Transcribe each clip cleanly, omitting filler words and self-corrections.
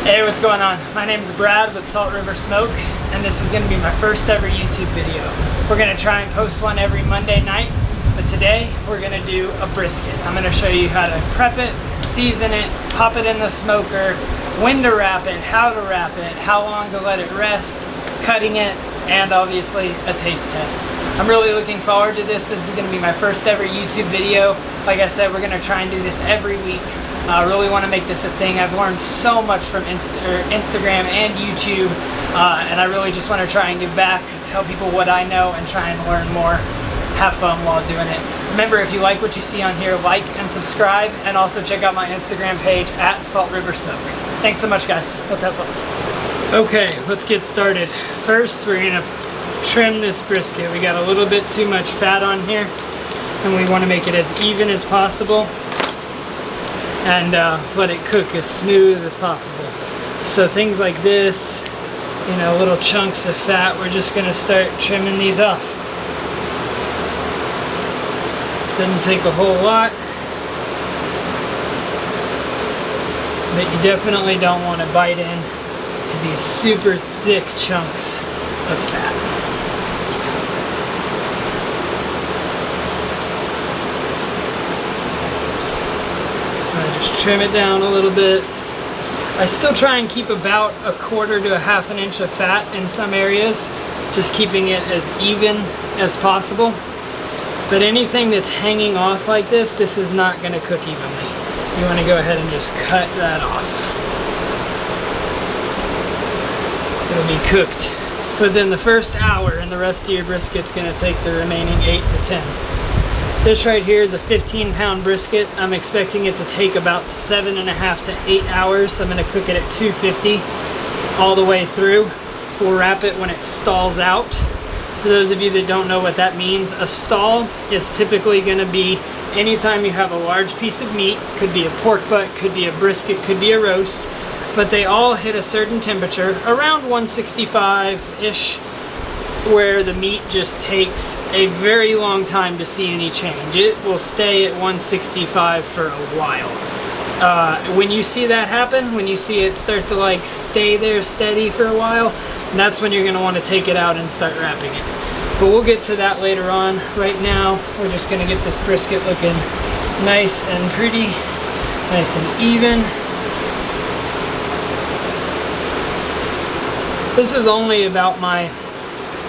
Hey, what's going on? My name is Brad with Salt River Smoke, and this is going to be my first ever YouTube video. We're going to try and post one every Monday night, but today we're going to do a brisket. I'm going to show you how to prep it, season it, pop it in the smoker, when to wrap it, how to wrap it, how long to let it rest, cutting it, and obviously a taste test. I'm really looking forward to this. This is going to be my first ever YouTube video. Like I said, we're going to try and do this every week. I really want to make this a thing. I've learned so much from Instagram and YouTube, and I really just want to try and give back, tell people what I know, and try and learn more, have fun while doing it. Remember, if you like what you see on here, like and subscribe, and also check out my Instagram page at Salt River Smoke. Thanks so much, guys. Let's have fun. Okay, let's get started. First, we're going to trim this brisket. We got a little bit too much fat on here, and we want to make it as even as possible and let it cook as smooth as possible. So things like this, you know, little chunks of fat, we're just going to start trimming these off. Doesn't take a whole lot, but you definitely don't want to bite in to these super thick chunks of fat. I just trim it down a little bit. I still try and keep about 1/4 to 1/2 inch of fat in some areas, just keeping it as even as possible. But anything that's hanging off like this is not going to cook evenly. You want to go ahead and just cut that off. It'll be cooked within the first hour, and the rest of your brisket's going to take the remaining 8 to 10. This right here is a 15-pound brisket. I'm expecting it to take about 7.5 to 8 hours. I'm going to cook it at 250 all the way through. We'll wrap it when it stalls out. For those of you that don't know what that means, a stall is typically going to be anytime you have a large piece of meat. Could be a pork butt, could be a brisket, could be a roast, but they all hit a certain temperature, around 165-ish, where the meat just takes a very long time to see any change. It will stay at 165 for a while. When you see that happen, when you see it start to like stay there steady for a while, that's when you're going to want to take it out and start wrapping it. But we'll get to that later on. Right now, we're just going to get this brisket looking nice and pretty, nice and even. This is only about my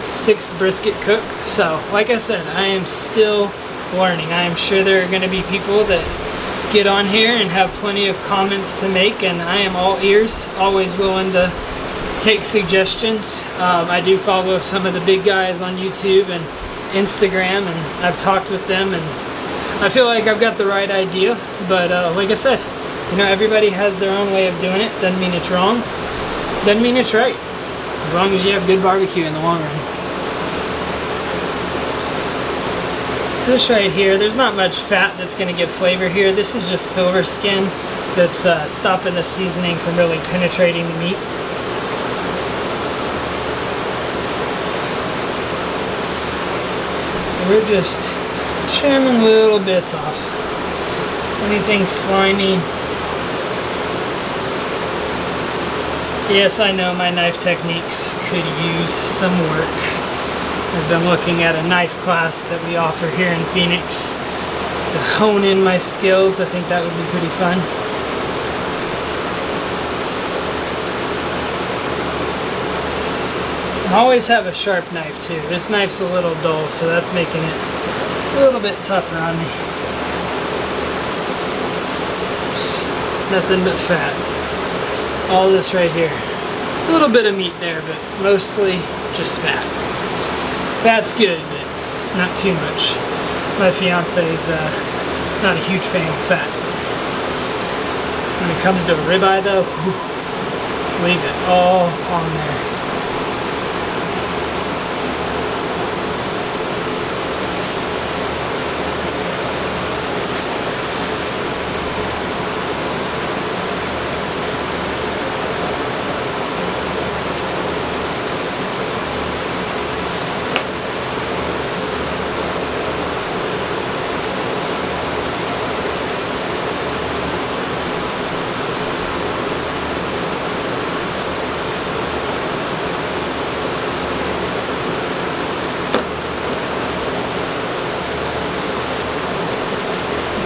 6th brisket cook, so like I said, I am still learning. I am sure there are going to be people that get on here and have plenty of comments to make, and I am all ears, always willing to take suggestions. I do follow some of the big guys on YouTube and Instagram, and I've talked with them, and I feel like I've got the right idea, but like I said, you know, everybody has their own way of doing it. Doesn't mean it's wrong, doesn't mean it's right, as long as you have good barbecue in the long run. So this right here, there's not much fat that's going to give flavor here. This is just silver skin that's stopping the seasoning from really penetrating the meat. So we're just trimming little bits off. Anything slimy. Yes, I know my knife techniques could use some work. I've been looking at a knife class that we offer here in Phoenix to hone in my skills. I think that would be pretty fun. I always have a sharp knife too. This knife's a little dull, so that's making it a little bit tougher on me. Nothing but fat. All this right here. A little bit of meat there, but mostly just fat. Fat's good, but not too much. My fiance's not a huge fan of fat. When it comes to a ribeye though, leave it all on there.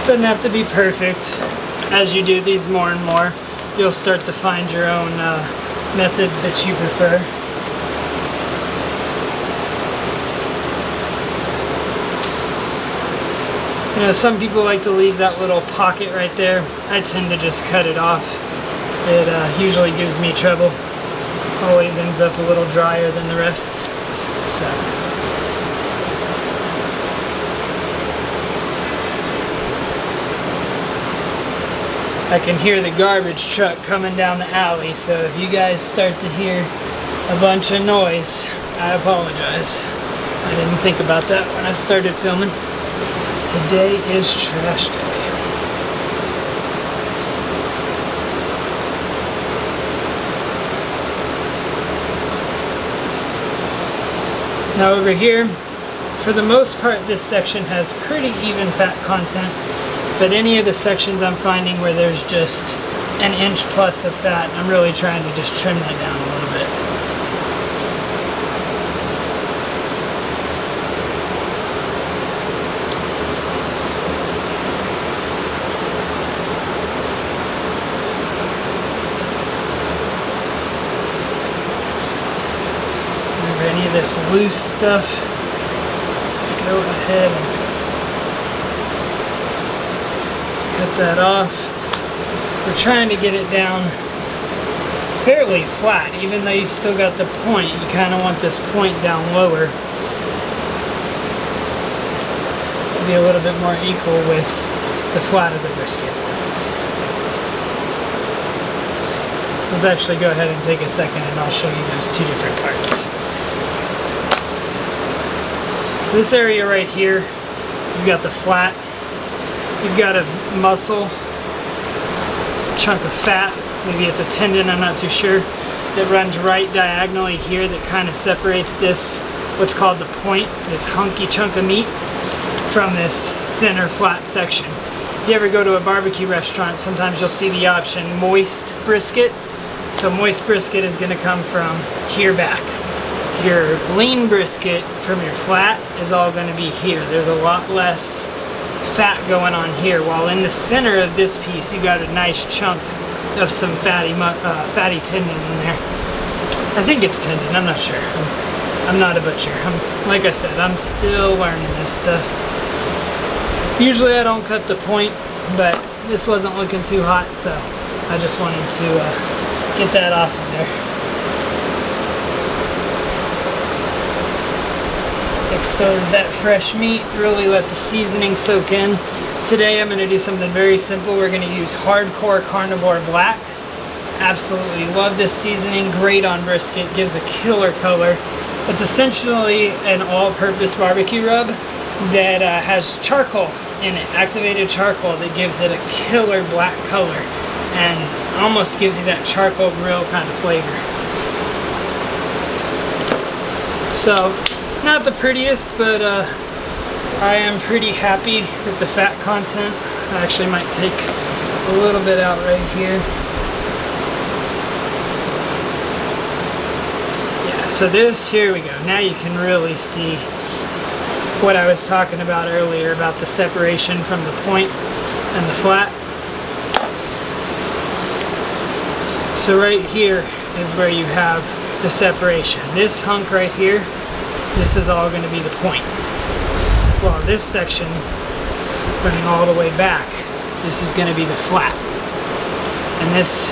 This doesn't have to be perfect. As you do these more and more, you'll start to find your own methods that you prefer. You know, some people like to leave that little pocket right there. I tend to just cut it off. It usually gives me trouble. Always ends up a little drier than the rest. So. I can hear the garbage truck coming down the alley, so if you guys start to hear a bunch of noise, I apologize. I didn't think about that when I started filming. Today is trash day. Now over here, for the most part, this section has pretty even fat content. But any of the sections I'm finding where there's just an inch plus of fat, I'm really trying to just trim that down a little bit. Remember any of this loose stuff, just go ahead and cut that off. We're trying to get it down fairly flat, even though you've still got the point. You kind of want this point down lower to be a little bit more equal with the flat of the brisket. So let's actually go ahead and take a second and I'll show you those two different parts. So this area right here, you've got the flat. You've got a muscle, chunk of fat, maybe it's a tendon, I'm not too sure, that runs right diagonally here that kind of separates this, what's called the point, this hunky chunk of meat, from this thinner flat section. If you ever go to a barbecue restaurant, sometimes you'll see the option moist brisket. So moist brisket is going to come from here back. Your lean brisket from your flat is all going to be here. There's a lot less fat going on here, while in the center of this piece you got a nice chunk of some fatty tendon in there. I think it's tendon, I'm not sure. I'm not a butcher. Like I said, I'm still learning this stuff. Usually I don't cut the point, but this wasn't looking too hot, so I just wanted to get that off of there. Expose that fresh meat, really let the seasoning soak in. Today I'm going to do something very simple. We're going to use Hardcore Carnivore Black. Absolutely love this seasoning, great on brisket, gives a killer color. It's essentially an all-purpose barbecue rub that has charcoal in it, activated charcoal, that gives it a killer black color and almost gives you that charcoal grill kind of flavor. So, not the prettiest, but I am pretty happy with the fat content. I actually might take a little bit out right here. Yeah, so this, here we go. Now you can really see what I was talking about earlier about the separation from the point and the flat. So right here is where you have the separation. This hunk right here, this is all going to be the point. Well, this section running all the way back, this is going to be the flat. And this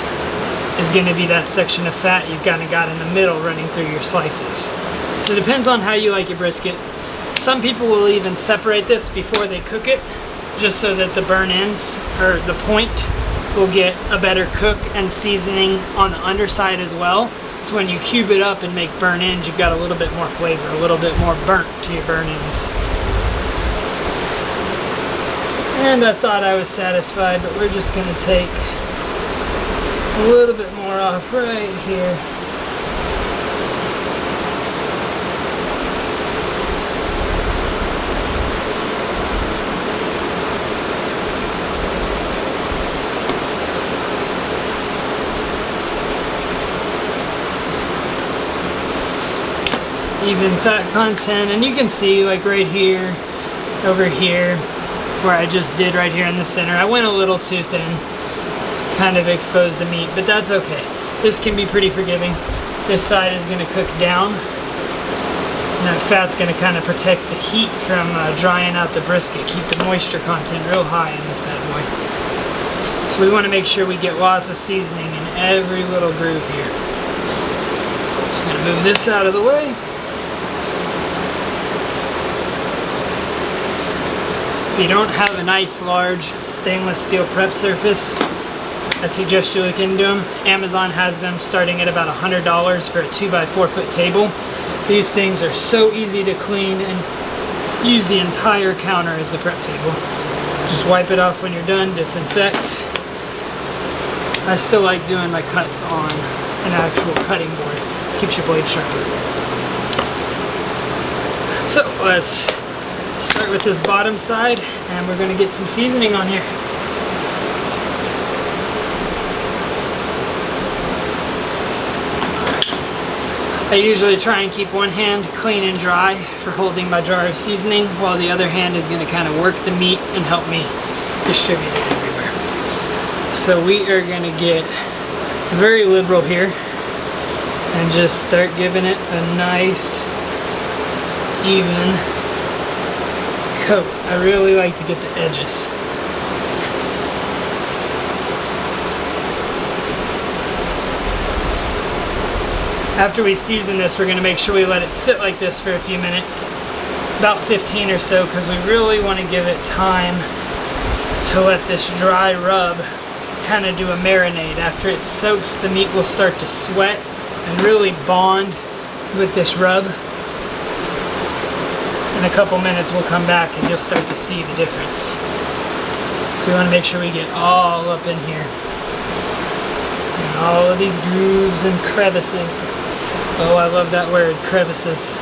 is going to be that section of fat you've kind of got in the middle running through your slices. So it depends on how you like your brisket. Some people will even separate this before they cook it, just so that the burn ends, or the point, will get a better cook and seasoning on the underside as well. So when you cube it up and make burn ends, you've got a little bit more flavor, a little bit more burnt to your burn ends. And I thought I was satisfied, but we're just going to take a little bit more off right here. Even fat content, and you can see like right here, over here, where I just did right here in the center. I went a little too thin, kind of exposed the meat, but that's okay. This can be pretty forgiving. This side is gonna cook down, and that fat's gonna kind of protect the heat from drying out the brisket, keep the moisture content real high in this bad boy. So we wanna make sure we get lots of seasoning in every little groove here. So I'm gonna move this out of the way. If you don't have a nice large stainless steel prep surface, I suggest you look into them. Amazon has them starting at about $100 for a 2x4 foot table. These things are so easy to clean and use the entire counter as a prep table. Just wipe it off when you're done, disinfect. I still like doing my cuts on an actual cutting board. Keeps your blade sharper. So let's start with this bottom side, and we're gonna get some seasoning on here. I usually try and keep one hand clean and dry for holding my jar of seasoning, while the other hand is gonna kind of work the meat and help me distribute it everywhere. So we are gonna get very liberal here and just start giving it a nice, even coat. I really like to get the edges. After we season this, we're gonna make sure we let it sit like this for a few minutes, about 15 or so, because we really wanna give it time to let this dry rub kind of do a marinade. After it soaks, the meat will start to sweat and really bond with this rub. In a couple minutes we'll come back and you'll start to see the difference. So we want to make sure we get all up in here. And all of these grooves and crevices. Oh, I love that word, crevices.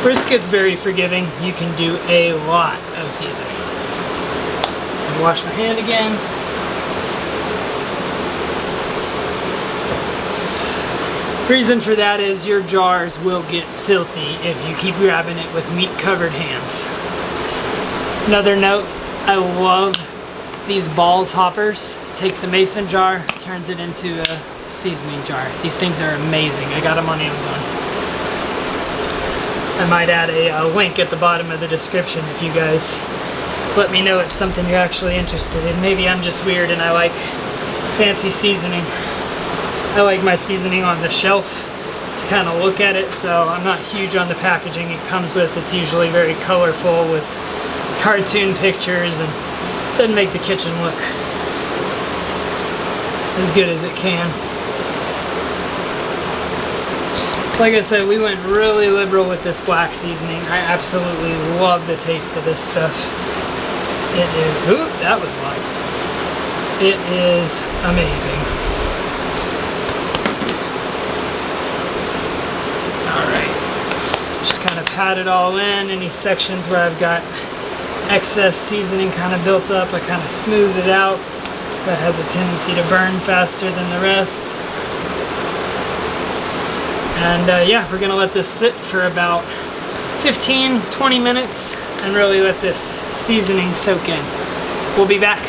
Brisket's very forgiving. You can do a lot of seasoning. And wash my hand again. Reason for that is your jars will get filthy if you keep grabbing it with meat covered hands. Another note, I love these balls hoppers. Takes a mason jar, turns it into a seasoning jar. These things are amazing. I got them on Amazon. I might add a link at the bottom of the description if you guys let me know it's something you're actually interested in. Maybe I'm just weird and I like fancy seasoning. I like my seasoning on the shelf to kind of look at it, so I'm not huge on the packaging it comes with. It's usually very colorful with cartoon pictures and doesn't make the kitchen look as good as it can. So like I said, we went really liberal with this black seasoning. I absolutely love the taste of this stuff. It is, ooh, that was loud. It is amazing. Just kind of pat it all in. Any sections where I've got excess seasoning kind of built up, I kind of smooth it out. That has a tendency to burn faster than the rest. And yeah, we're gonna let this sit for about 15-20 minutes and really let this seasoning soak in. We'll be back.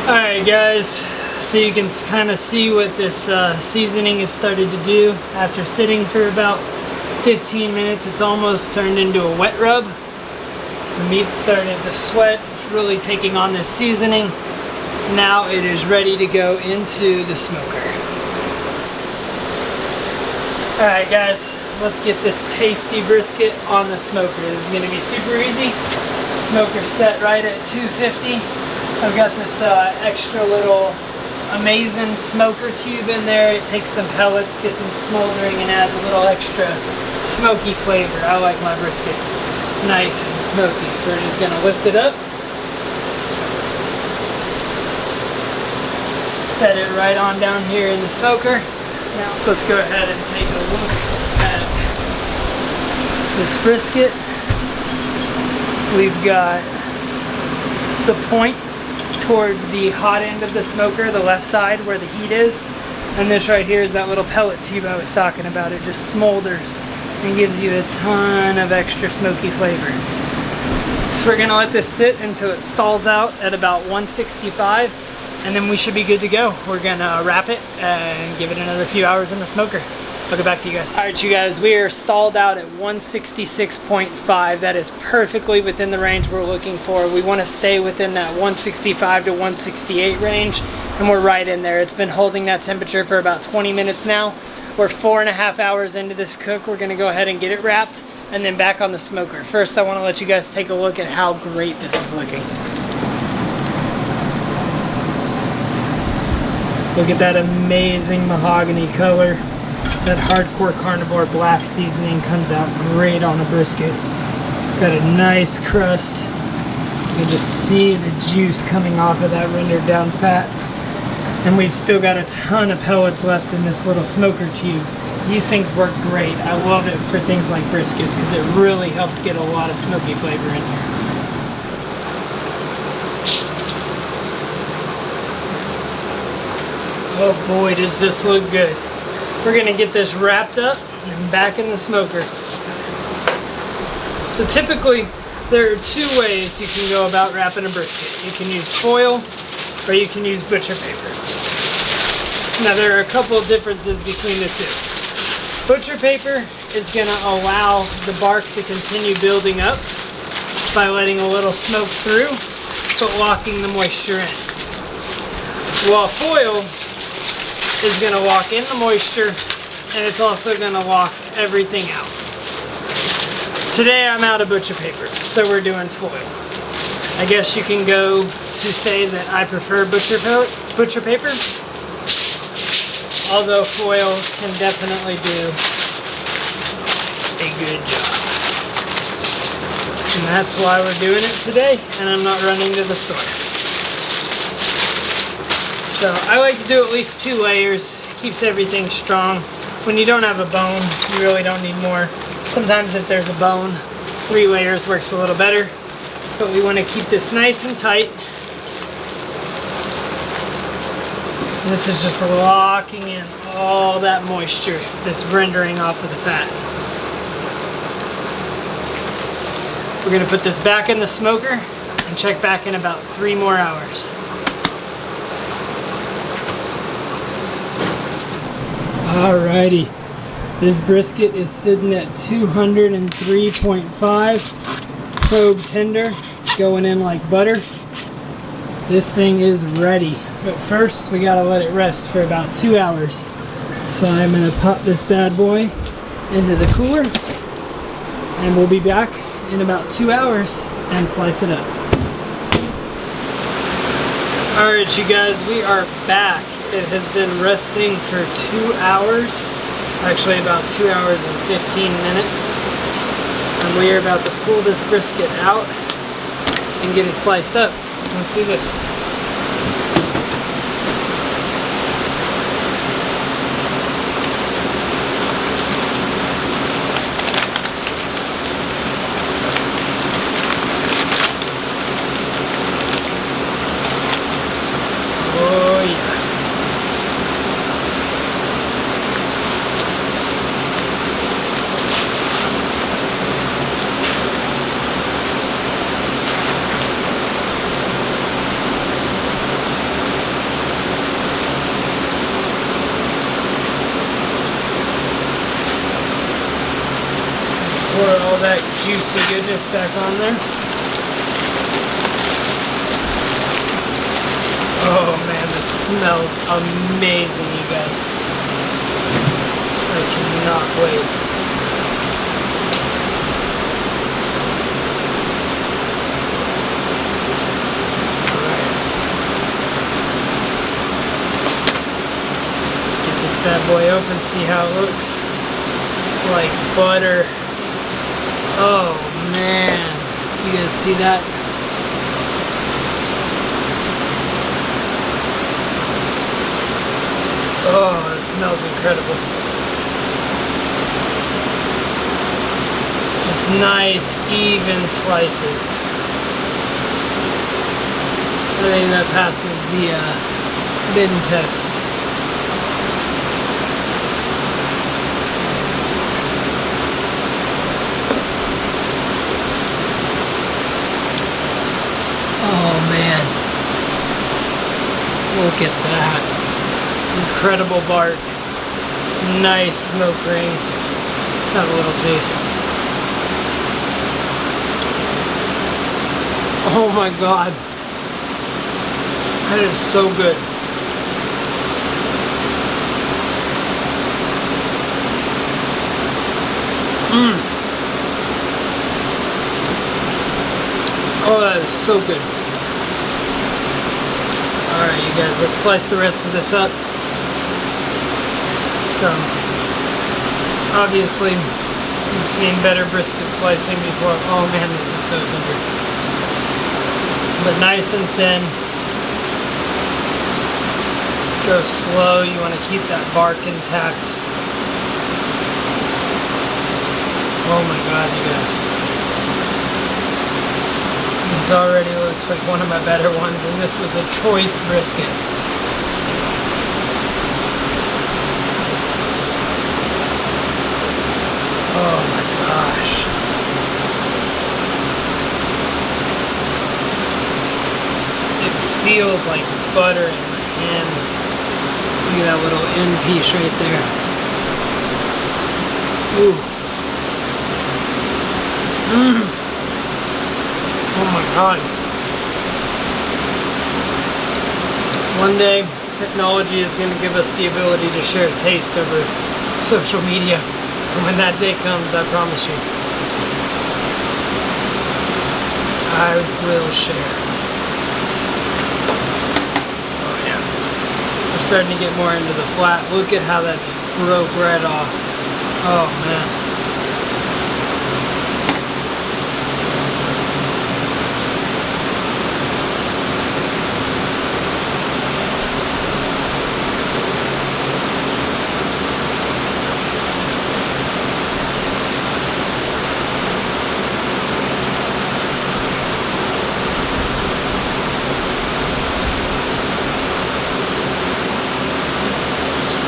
Alright guys, so you can kind of see what this seasoning has started to do after sitting for about 15 minutes. It's almost turned into a wet rub. The meat's starting to sweat. It's really taking on this seasoning. Now it is ready to go into the smoker. Alright guys, let's get this tasty brisket on the smoker. This is going to be super easy. Smoker's set right at 250. I've got this extra little amazing smoker tube in there. It takes some pellets, gets them smoldering, and adds a little extra smoky flavor. I like my brisket nice and smoky, so we're just going to lift it up. Set it right on down here in the smoker. Now, so let's go ahead and take a look at this brisket. We've got the point towards the hot end of the smoker, the left side where the heat is. And this right here is that little pellet tube I was talking about. It just smolders and gives you a ton of extra smoky flavor. So we're gonna let this sit until it stalls out at about 165, and then we should be good to go. We're gonna wrap it and give it another few hours in the smoker. I'll get back to you guys. All right, you guys, we are stalled out at 166.5. That is perfectly within the range we're looking for. We want to stay within that 165 to 168 range, and we're right in there. It's been holding that temperature for about 20 minutes now. We're 4.5 hours into this cook. We're gonna go ahead and get it wrapped and then back on the smoker. First, I want to let you guys take a look at how great this is looking. Look at that amazing mahogany color. That hardcore carnivore black seasoning comes out great on a brisket. Got a nice crust. You can just see the juice coming off of that rendered down fat. And we've still got a ton of pellets left in this little smoker tube. These things work great. I love it for things like briskets because it really helps get a lot of smoky flavor in here. Oh boy, does this look good. We're gonna get this wrapped up and back in the smoker. So typically, there are two ways you can go about wrapping a brisket. You can use foil or you can use butcher paper. Now there are a couple of differences between the two. Butcher paper is gonna allow the bark to continue building up by letting a little smoke through, but locking the moisture in. While foil is going to lock in the moisture, and it's also going to lock everything out. Today I'm out of butcher paper, so we're doing foil. I guess you can go to say that I prefer butcher paper, although foil can definitely do a good job. And that's why we're doing it today, and I'm not running to the store. So I like to do at least 2 layers, keeps everything strong. When you don't have a bone, you really don't need more. Sometimes if there's a bone, 3 layers works a little better, but we want to keep this nice and tight. And this is just locking in all that moisture that's rendering off of the fat. We're going to put this back in the smoker and check back in about 3 more hours. Alrighty, this brisket is sitting at 203.5, probe tender, going in like butter. This thing is ready, but first we gotta let it rest for about 2 hours. So I'm gonna pop this bad boy into the cooler, and we'll be back in about 2 hours and slice it up. Alright, you guys, we are back. It has been resting for 2 hours, actually about 2 hours and 15 minutes. And we are about to pull this brisket out and get it sliced up. Let's do this. Oh yeah. Pour all that juicy goodness back on there. Oh man, this smells amazing, you guys. I cannot wait. Alright. Let's get this bad boy open, see how it looks. Like butter. Oh man, do you guys see that? Oh, it smells incredible. Just nice, even slices. I think that passes the bidden test. Look at that. Incredible bark. Nice smoke ring. Let's have a little taste. Oh my God. That is so good. Oh, that is so good. Alright, you guys, let's slice the rest of this up. So, obviously, you've seen better brisket slicing before. Oh man, this is so tender. But nice and thin. Go slow. You want to keep that bark intact. Oh my God, you guys. This already looks like one of my better ones, and this was a choice brisket. Oh my gosh. It feels like butter in my hands. Look at that little end piece right there. Ooh. Oh my God. One day, technology is going to give us the ability to share taste over social media. And when that day comes, I promise you, I will share. Oh yeah. We're starting to get more into the flat. Look at how that just broke right off. Oh man.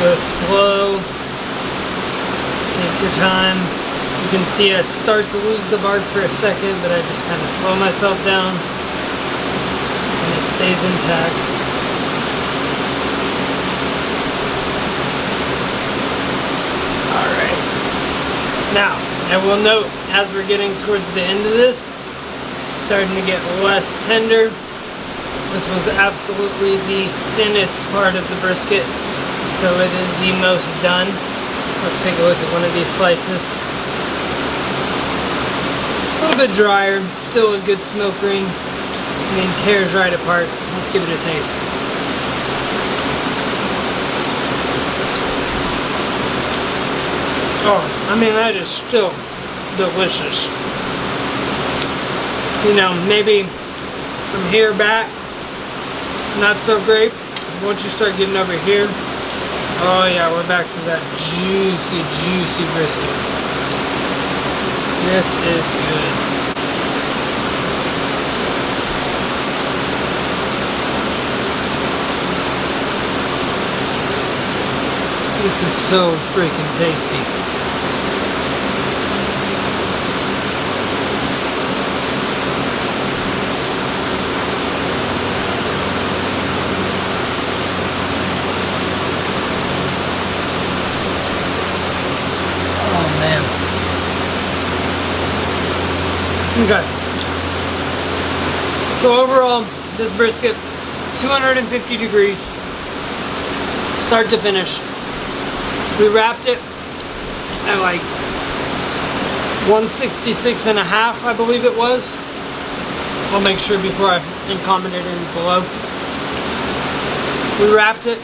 Go slow, take your time. You can see I start to lose the bark for a second, but I just kind of slow myself down and it stays intact. Alright. Now, I will note, as we're getting towards the end of this, it's starting to get less tender. This was absolutely the thinnest part of the brisket. So it is the most done. Let's take a look at one of these slices. A little bit drier, still a good smoke ring. I mean, tears right apart. Let's give it a taste. Oh, I mean, that is still delicious. You know, maybe from here back, not so great. Once you start getting over here, oh yeah, we're back to that juicy, juicy brisket. This is good. This is so freaking tasty. Okay. So overall, this brisket, 250 degrees, start to finish. We wrapped it at like 166 and a half, I believe it was. I'll make sure before I comment it in below. We wrapped it,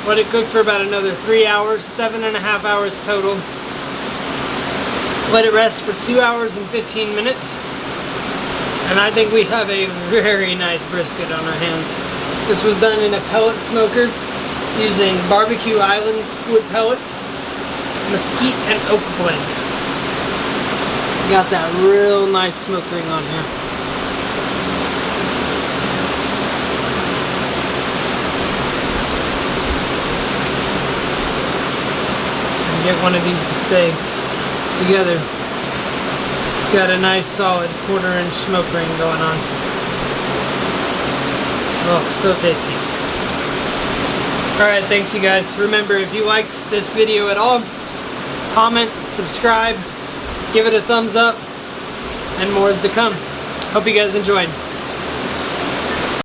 let it cook for about another 3 hours, 7.5 hours total. Let it rest for 2 hours and 15 minutes. And I think we have a very nice brisket on our hands. This was done in a pellet smoker using Barbecue Islands wood pellets, mesquite and oak blend. Got that real nice smoke ring on here. And get one of these to stay together. Got a nice solid 1/4 inch smoke ring going on. Oh, so tasty. Alright, thanks you guys. Remember, if you liked this video at all, comment, subscribe, give it a thumbs up, and more is to come. Hope you guys enjoyed.